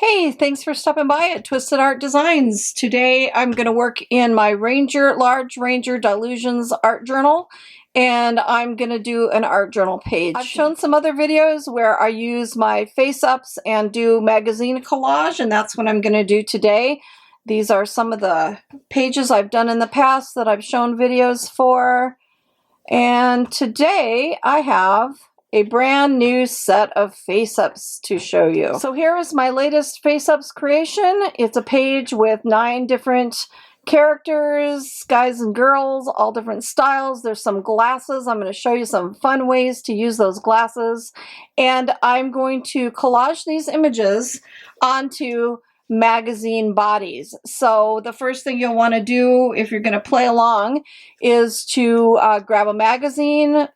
Hey, thanks for stopping by at Twisted Art Designs. Today I'm going to work in my Large Ranger Delusions art journal, and I'm going to do an art journal page. I've shown some other videos where I use my face-ups and do magazine collage, and that's what I'm going to do today. These are some of the pages I've done in the past that I've shown videos for, and today I have a brand new set of face-ups to show you. So here is my latest face-ups creation. It's a page with 9 different characters, guys and girls, all different styles. There's some glasses. I'm going to show you some fun ways to use those glasses. And I'm going to collage these images onto magazine bodies. So the first thing you'll want to do if you're going to play along is to grab a magazine.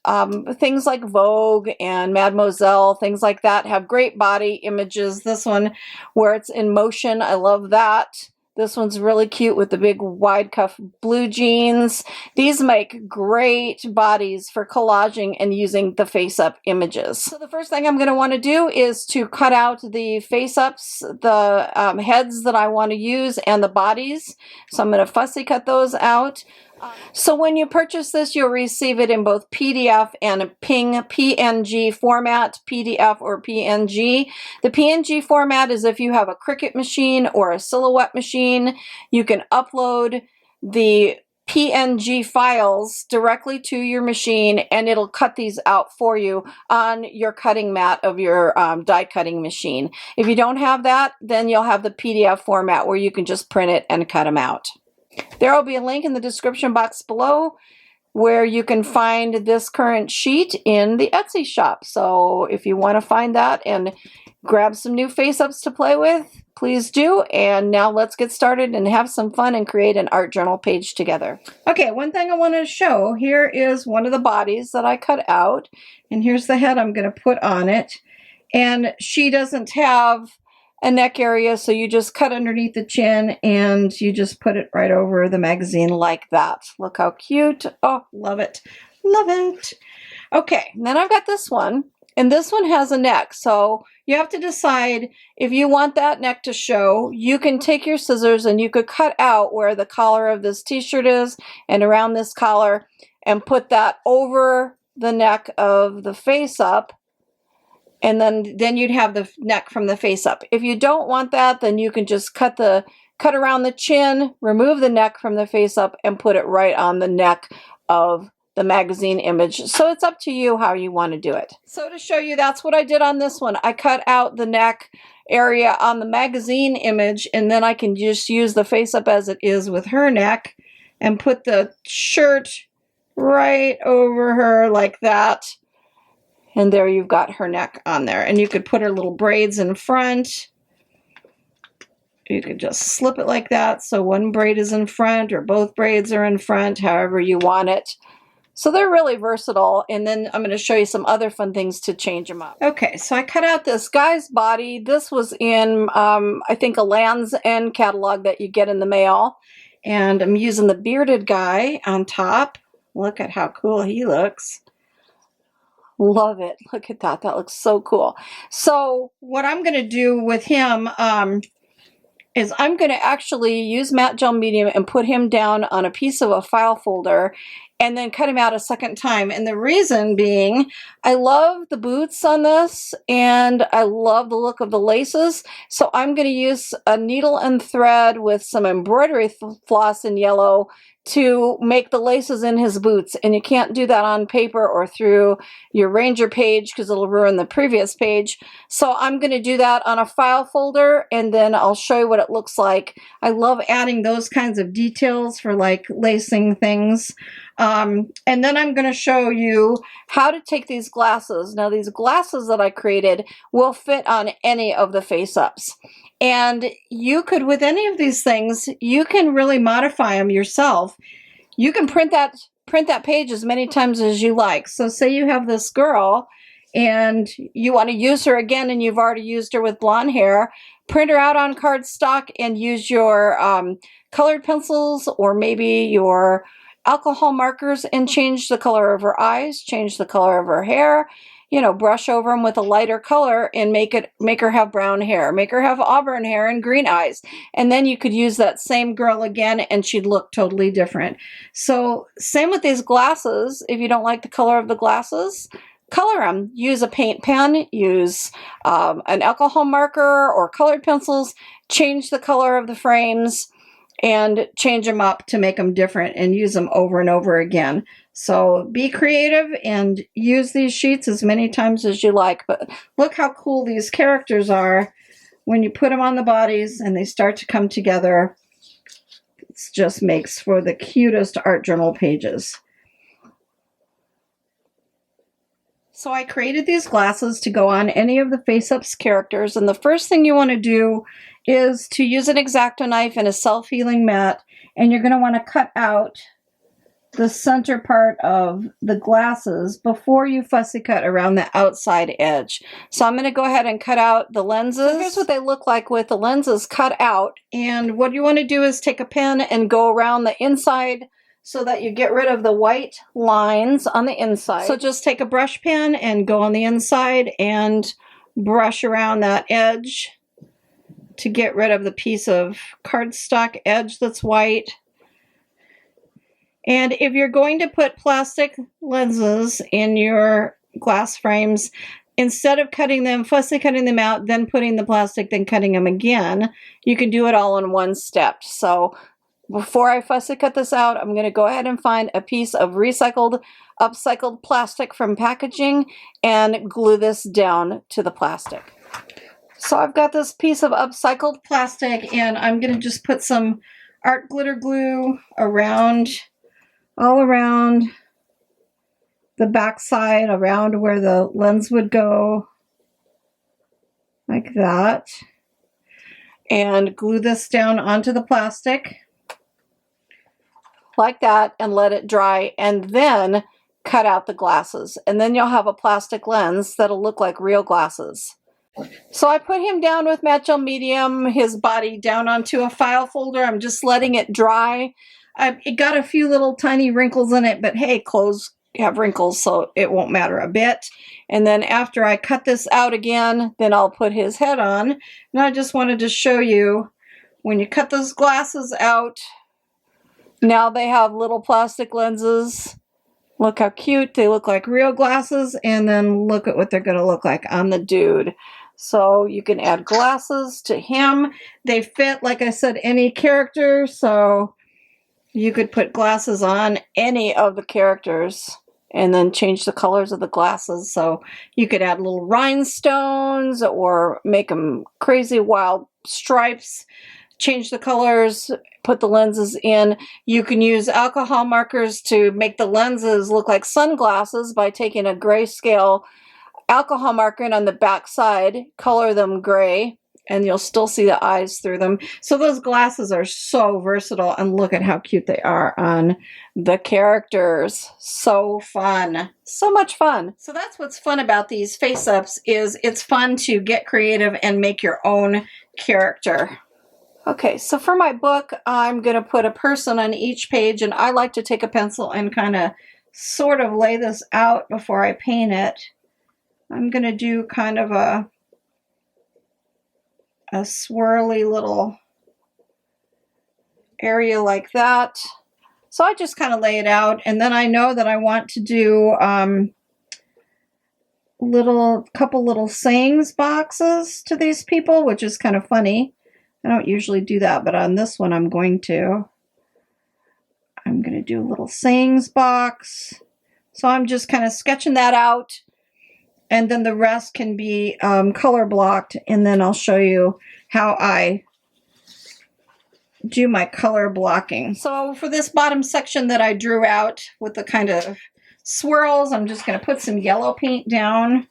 Things like Vogue and Mademoiselle, things like that, have great body images. This one where it's in motion, I love that. This one's really cute with the big wide cuff blue jeans. These make great bodies for collaging and using the face-up images. So the first thing I'm going to want to do is to cut out the face-ups, the heads that I want to use, and the bodies. So I'm going to fussy cut those out. So when you purchase this, you'll receive it in both PDF and PNG format, PDF or PNG. The PNG format is if you have a Cricut machine or a Silhouette machine, you can upload the PNG files directly to your machine and it'll cut these out for you on your cutting mat of your die cutting machine. If you don't have that, then you'll have the PDF format where you can just print it and cut them out. There will be a link in the description box below where you can find this current sheet in the Etsy shop. So if you want to find that and grab some new face-ups to play with, please do. And now let's get started and have some fun and create an art journal page together. Okay, one thing I want to show, here is one of the bodies that I cut out. And here's the head I'm going to put on it. And she doesn't have a neck area, so you just cut underneath the chin and you just put it right over the magazine like that. Look how cute. Oh, love it. Love it. Okay, and then I've got this one, and this one has a neck, so you have to decide if you want that neck to show. You can take your scissors and you could cut out where the collar of this t-shirt is and around this collar and put that over the neck of the face-up. And then you'd have the neck from the face up. If you don't want that, then you can just cut around the chin, remove the neck from the face up, and put it right on the neck of the magazine image. So it's up to you how you want to do it. So to show you, that's what I did on this one. I cut out the neck area on the magazine image, and then I can just use the face up as it is with her neck and put the shirt right over her like that. And there you've got her neck on there. And you could put her little braids in front. You could just slip it like that. So one braid is in front or both braids are in front, however you want it. So they're really versatile. And then I'm going to show you some other fun things to change them up. Okay, so I cut out this guy's body. This was in, I think, a Land's End catalog that you get in the mail. And I'm using the bearded guy on top. Look at how cool he looks. Love it. Look at that. That looks so cool. So what I'm going to do with him is I'm going to actually use matte gel medium and put him down on a piece of a file folder and then cut him out a second time. And the reason being, I love the boots on this and I love the look of the laces. So I'm going to use a needle and thread with some embroidery floss in yellow to make the laces in his boots. And you can't do that on paper or through your Ranger page because it'll ruin the previous page. So I'm going to do that on a file folder and then I'll show you what it looks like. I love adding those kinds of details for like lacing things. And then I'm going to show you how to take these glasses. Now these glasses that I created will fit on any of the face-ups. And you could, with any of these things, you can really modify them yourself. You can print that page as many times as you like. So say you have this girl and you want to use her again and you've already used her with blonde hair, print her out on cardstock and use your colored pencils or maybe your alcohol markers and change the color of her eyes, change the color of her hair, you know, brush over them with a lighter color and make her have brown hair, make her have auburn hair and green eyes. And then you could use that same girl again and she'd look totally different. So same with these glasses. If you don't like the color of the glasses, color them. Use a paint pen, use an alcohol marker or colored pencils, change the color of the frames and change them up to make them different and use them over and over again. So be creative and use these sheets as many times as you like. But look how cool these characters are when you put them on the bodies and they start to come together. It just makes for the cutest art journal pages. So I created these glasses to go on any of the face-ups characters, and the first thing you want to do is to use an X-Acto knife and a self-healing mat, and you're going to want to cut out the center part of the glasses before you fussy cut around the outside edge. So I'm going to go ahead and cut out the lenses. So here's what they look like with the lenses cut out, and what you want to do is take a pen and go around the inside so that you get rid of the white lines on the inside. So just take a brush pen and go on the inside and brush around that edge to get rid of the piece of cardstock edge that's white. And if you're going to put plastic lenses in your glass frames, instead of cutting them, fussy cutting them out, then putting the plastic, then cutting them again, you can do it all in one step. So before I fussy cut this out, I'm going to go ahead and find a piece of recycled, upcycled plastic from packaging and glue this down to the plastic. So I've got this piece of upcycled plastic and I'm going to just put some art glitter glue around, all around the back side, around where the lens would go, like that. And glue this down onto the plastic like that and let it dry, and then cut out the glasses, and then you'll have a plastic lens that'll look like real glasses. So I put him down with matte gel medium, his body down onto a file folder. I'm just letting it dry. It got a few little tiny wrinkles in it, but hey, clothes have wrinkles, so it won't matter a bit. And then after I cut this out again, then I'll put his head on. And I just wanted to show you, when you cut those glasses out, now they have little plastic lenses. Look how cute. They look like real glasses, and then look at what they're going to look like on the dude. So you can add glasses to him. They fit, like I said, any character, so you could put glasses on any of the characters and then change the colors of the glasses. So you could add little rhinestones or make them crazy wild stripes, change the colors, put the lenses in. You can use alcohol markers to make the lenses look like sunglasses by taking a grayscale alcohol marker and on the back side, color them gray, and you'll still see the eyes through them. So those glasses are so versatile, and look at how cute they are on the characters. So fun. So much fun. So that's what's fun about these face-ups, is it's fun to get creative and make your own character. Okay, so for my book, I'm going to put a person on each page, and I like to take a pencil and kind of sort of lay this out before I paint it. I'm going to do kind of a swirly little area like that. So I just kind of lay it out, and then I know that I want to do couple little sayings boxes to these people, which is kind of funny. I don't usually do that, but on this one I'm going to do a little sayings box. So I'm just kind of sketching that out, and then the rest can be color blocked, and then I'll show you how I do my color blocking. So for this bottom section that I drew out with the kind of swirls, I'm just going to put some yellow paint down.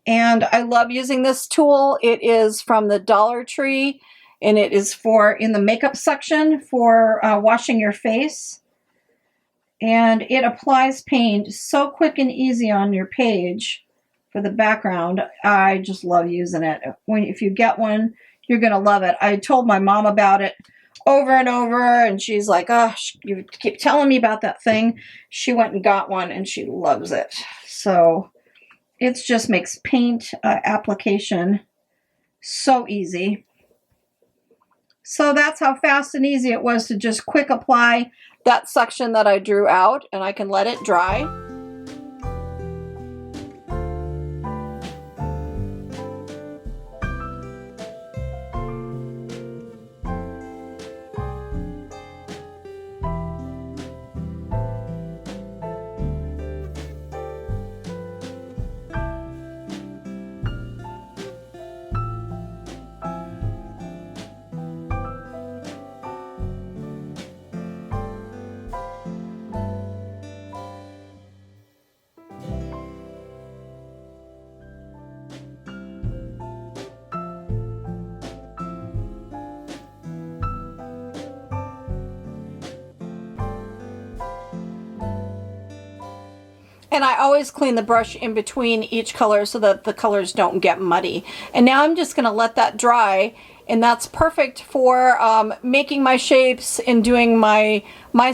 And I love using this tool. It is from the Dollar Tree, and it is for in the makeup section for washing your face. And it applies paint so quick and easy on your page for the background. I just love using it. If you get one, you're going to love it. I told my mom about it over and over, and she's like, oh, you keep telling me about that thing. She went and got one, and she loves it. So it just makes paint application so easy. So that's how fast and easy it was to just quick apply that section that I drew out, and I can let it dry. And I always clean the brush in between each color so that the colors don't get muddy. And now I'm just going to let that dry, and that's perfect for making my shapes and doing my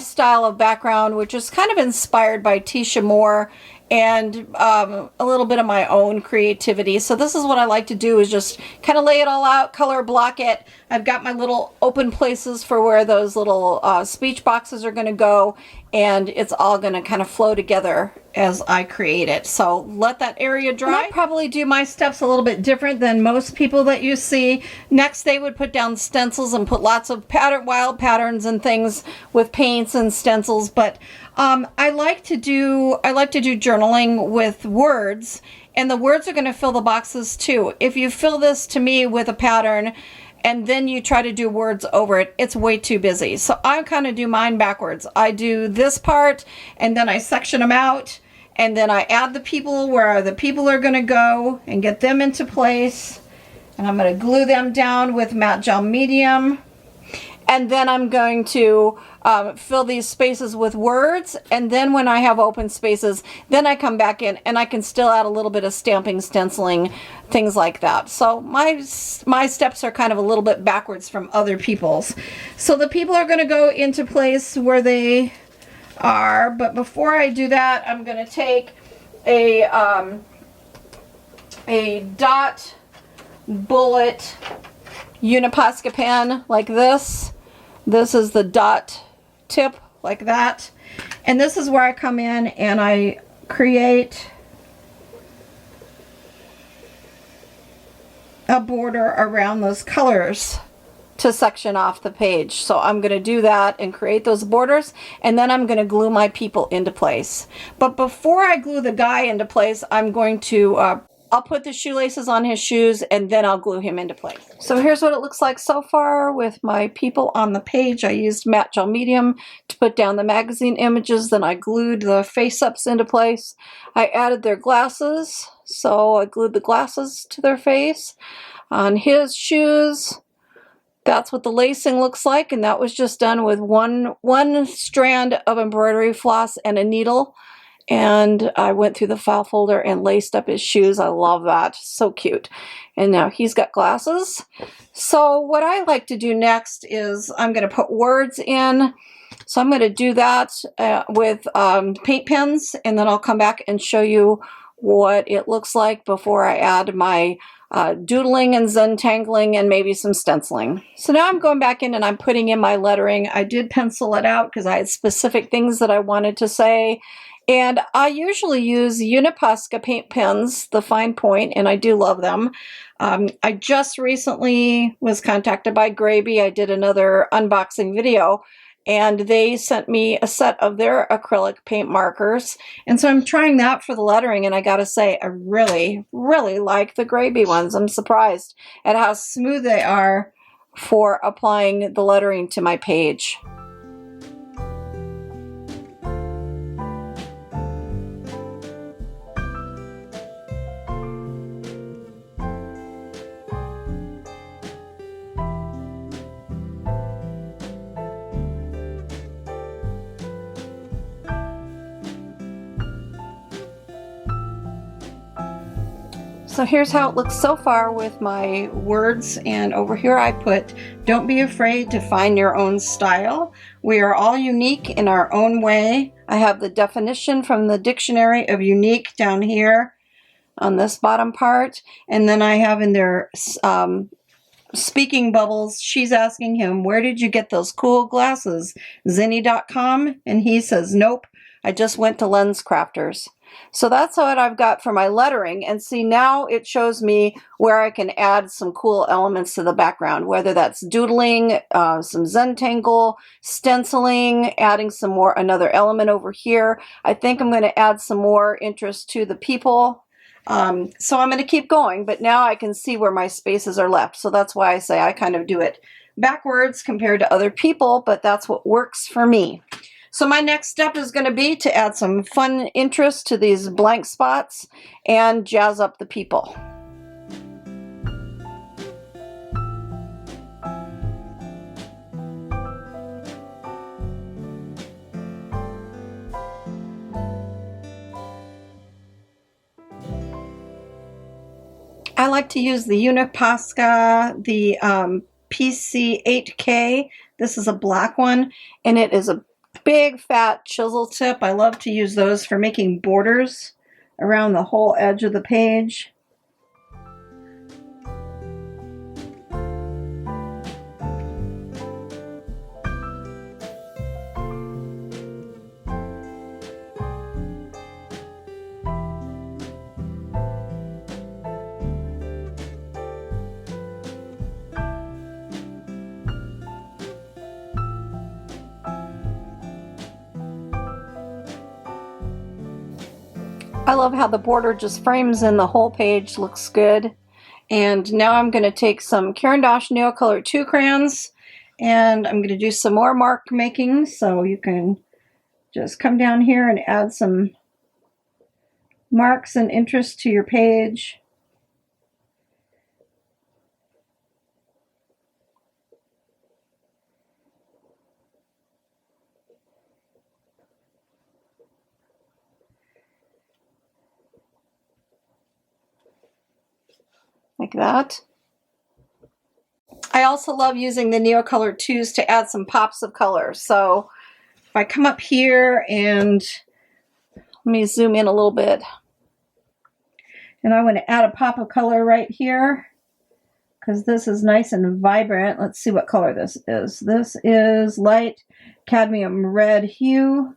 style of background, which is kind of inspired by Tisha Moore and a little bit of my own creativity. So this is what I like to do, is just kind of lay it all out, color block it. I've got my little open places for where those little speech boxes are going to go, and it's all going to kind of flow together as I create it. So let that area dry. I'll probably do my steps a little bit different than most people that you see. Next, they would put down stencils and put lots of wild patterns and things with paints and stencils, but I like to do journaling with words, and the words are going to fill the boxes too. If you fill this to me with a pattern and then you try to do words over it, it's way too busy. So I kind of do mine backwards. I do this part, and then I section them out, and then I add the people where the people are going to go and get them into place. And I'm going to glue them down with matte gel medium. And then I'm going to fill these spaces with words, and then when I have open spaces, then I come back in and I can still add a little bit of stamping, stenciling, things like that. So my steps are kind of a little bit backwards from other people's. So the people are going to go into place where they are, but before I do that, I'm going to take a dot bullet Uniposca pen like this. This is the dot tip like that. And this is where I come in and I create a border around those colors to section off the page. So I'm going to do that and create those borders, and then I'm going to glue my people into place. But before I glue the guy into place, I'm going to I'll put the shoelaces on his shoes, and then I'll glue him into place. So here's what it looks like so far with my people on the page. I used matte gel medium to put down the magazine images, then I glued the face-ups into place. I added their glasses, so I glued the glasses to their face. On his shoes, that's what the lacing looks like, and that was just done with one strand of embroidery floss and a needle. And I went through the file folder and laced up his shoes. I love that. So cute. And now he's got glasses. So what I like to do next is I'm going to put words in. So I'm going to do that with paint pens, and then I'll come back and show you what it looks like before I add my doodling and Zentangling and maybe some stenciling. So now I'm going back in and I'm putting in my lettering. I did pencil it out because I had specific things that I wanted to say. And I usually use Uniposca paint pens, the fine point, and I do love them. I just recently was contacted by Graby. I did another unboxing video, and they sent me a set of their acrylic paint markers. And so I'm trying that for the lettering, and I gotta say, I really, really like the Graby ones. I'm surprised at how smooth they are for applying the lettering to my page. So here's how it looks so far with my words, and over here I put, don't be afraid to find your own style. We are all unique in our own way. I have the definition from the dictionary of unique down here on this bottom part, and then I have in there speaking bubbles, she's asking him, where did you get those cool glasses? Zinni.com? And he says, nope, I just went to Lens Crafters. So that's what I've got for my lettering. And see, now it shows me where I can add some cool elements to the background, whether that's doodling, some Zentangle, stenciling, adding some more, another element over here. I think I'm going to add some more interest to the people. So I'm going to keep going, but now I can see where my spaces are left. So that's why I say I kind of do it backwards compared to other people, but that's what works for me. So my next step is going to be to add some fun interest to these blank spots and jazz up the people. I like to use the Uniposca, the PC8K. This is a black one, and it is a big fat chisel tip. I love to use those for making borders around the whole edge of the page. I love how the border just frames in the whole page, looks good. And now I'm going to take some Caran d'Ache Neocolor 2 crayons, and I'm going to do some more mark making. So you can just come down here and add some marks and interest to your page. Like that. I also love using the Neocolor 2s to add some pops of color. So if I come up here and let me zoom in a little bit, and I want to add a pop of color right here because this is nice and vibrant. Let's see what color this is. This is light cadmium red hue.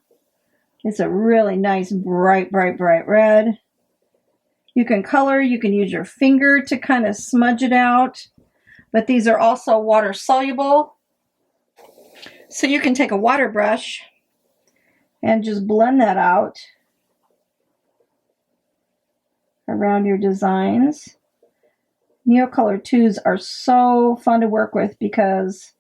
It's a really nice bright red. You can color, you can use your finger to kind of smudge it out, but these are also water soluble. So you can take a water brush and just blend that out around your designs. Neocolor 2s are so fun to work with because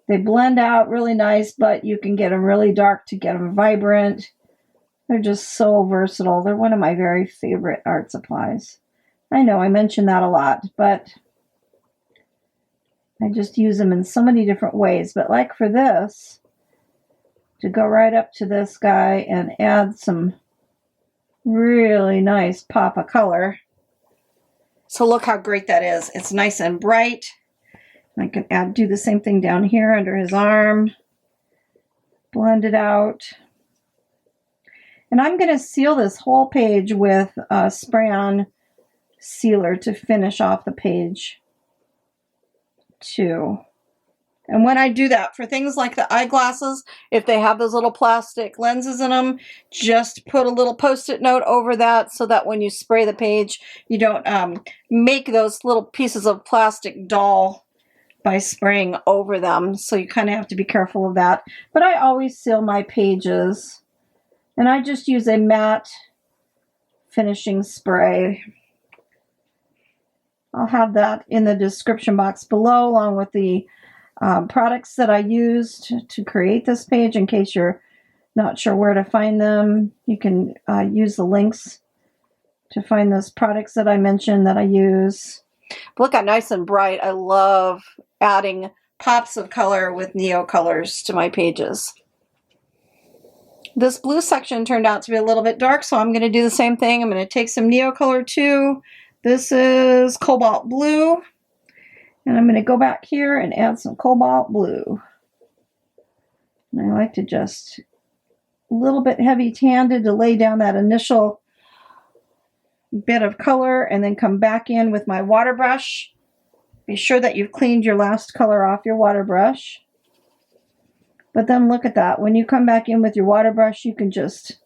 they blend out really nice, but you can get them really dark to get them vibrant. They're just so versatile. They're one of my very favorite art supplies. I know I mention that a lot, but I just use them in so many different ways. But like for this, to go right up to this guy and add some really nice pop of color. So look how great that is. It's nice and bright. I can do the same thing down here under his arm. Blend it out. And I'm going to seal this whole page with a spray-on sealer to finish off the page too. And when I do that, for things like the eyeglasses, if they have those little plastic lenses in them, just put a little Post-it note over that so that when you spray the page, you don't make those little pieces of plastic dull by spraying over them. So you kind of have to be careful of that. But I always seal my pages. And I just use a matte finishing spray. I'll have that in the description box below, along with the products that I used to create this page. In case you're not sure where to find them, you can use the links to find those products that I mentioned that I use. But look how nice and bright. I love adding pops of color with Neocolors to my pages. This blue section turned out to be a little bit dark, so I'm going to do the same thing. I'm going to take some Neocolor 2, This is cobalt blue. And I'm going to go back here and add some cobalt blue. And I like to just a little bit heavy-handed to lay down that initial bit of color and then come back in with my water brush. Be sure that you've cleaned your last color off your water brush. But then look at that. When you come back in with your water brush, you can just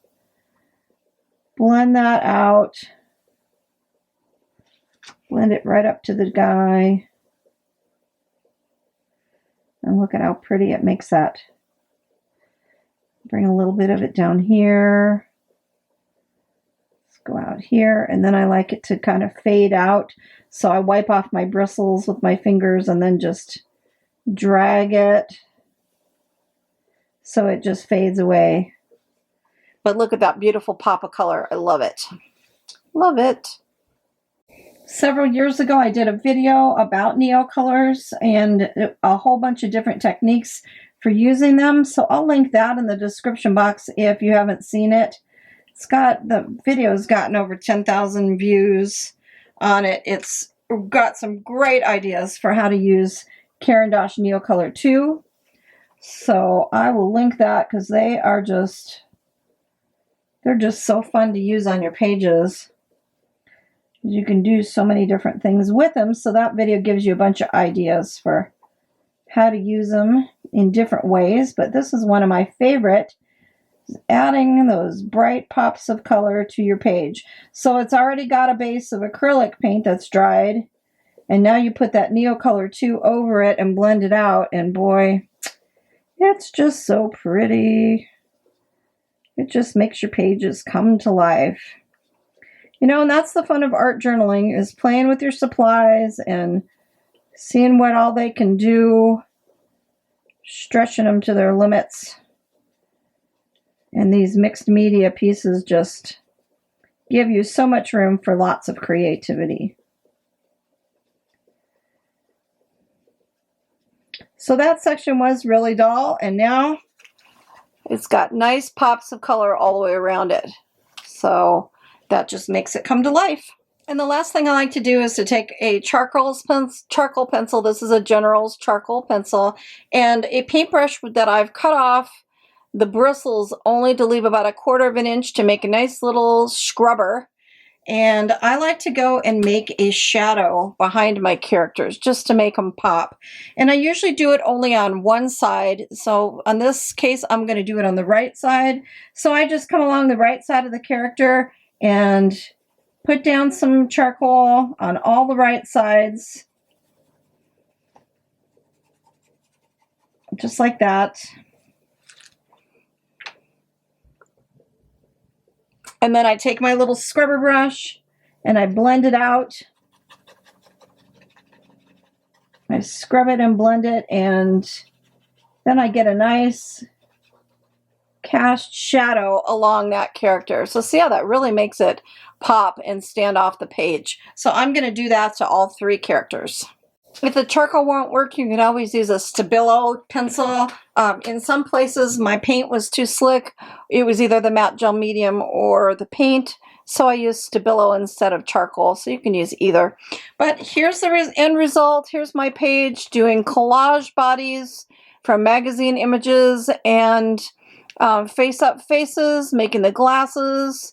blend that out. Blend it right up to the guy. And look at how pretty it makes that. Bring a little bit of it down here. Let's go out here. And then I like it to kind of fade out. So I wipe off my bristles with my fingers and then just drag it so it just fades away. But look at that beautiful pop of color. I love it. Love it. Several years ago, I did a video about neocolors and a whole bunch of different techniques for using them. So I'll link that in the description box if you haven't seen it. The video's gotten over 10,000 views on it. It's got some great ideas for how to use Caran d'Ache Neocolor 2. So I will link that because they're just so fun to use on your pages. You can do so many different things with them, so that video gives you a bunch of ideas for how to use them in different ways. But this is one of my favorite, adding those bright pops of color to your page. So it's already got a base of acrylic paint that's dried, and now you put that Neocolor 2 over it and blend it out, and boy, it's just so pretty. It just makes your pages come to life. You know, and that's the fun of art journaling, is playing with your supplies and seeing what all they can do, stretching them to their limits. And these mixed media pieces just give you so much room for lots of creativity. So that section was really dull, and now it's got nice pops of color all the way around it. So that just makes it come to life. And the last thing I like to do is to take a charcoal pencil. This is a General's charcoal pencil, and a paintbrush that I've cut off the bristles only to leave about 1/4 of an inch to make a nice little scrubber. And I like to go and make a shadow behind my characters just to make them pop. And I usually do it only on one side. So on this case, I'm going to do it on the right side. So I just come along the right side of the character and put down some charcoal on all the right sides. Just like that. And then I take my little scrubber brush and I blend it out. I scrub it and blend it, and then I get a nice cast shadow along that character. So see how that really makes it pop and stand off the page. So I'm going to do that to all 3 characters. If the charcoal won't work, you can always use a Stabilo pencil. In some places, my paint was too slick. It was either the matte gel medium or the paint, so I used Stabilo instead of charcoal, so you can use either. But here's the end result. Here's my page doing collage bodies from magazine images and face-up faces, making the glasses,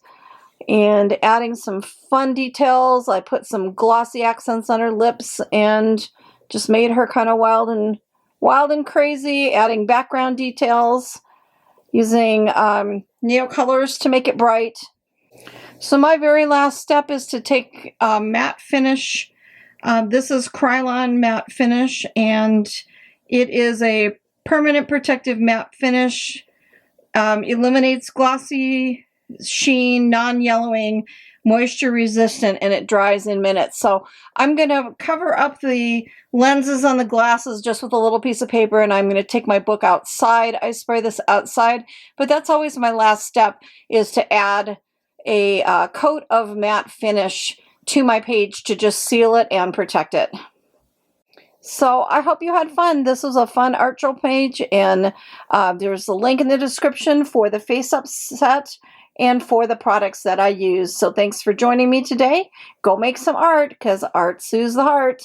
and adding some fun details. I put some glossy accents on her lips and just made her kind of wild and crazy, adding background details, using neocolors to make it bright. So my very last step is to take matte finish. This is Krylon matte finish, and it is a permanent protective matte finish. Eliminates glossy sheen, non-yellowing, moisture resistant, and it dries in minutes. So I'm going to cover up the lenses on the glasses just with a little piece of paper, and I'm going to take my book outside. I spray this outside, but that's always my last step, is to add a coat of matte finish to my page to just seal it and protect it. So I hope you had fun. This was a fun art journal page, and there's a link in the description for the face-up set. and for the products that I use. So thanks for joining me today. Go make some art, because art soothes the heart.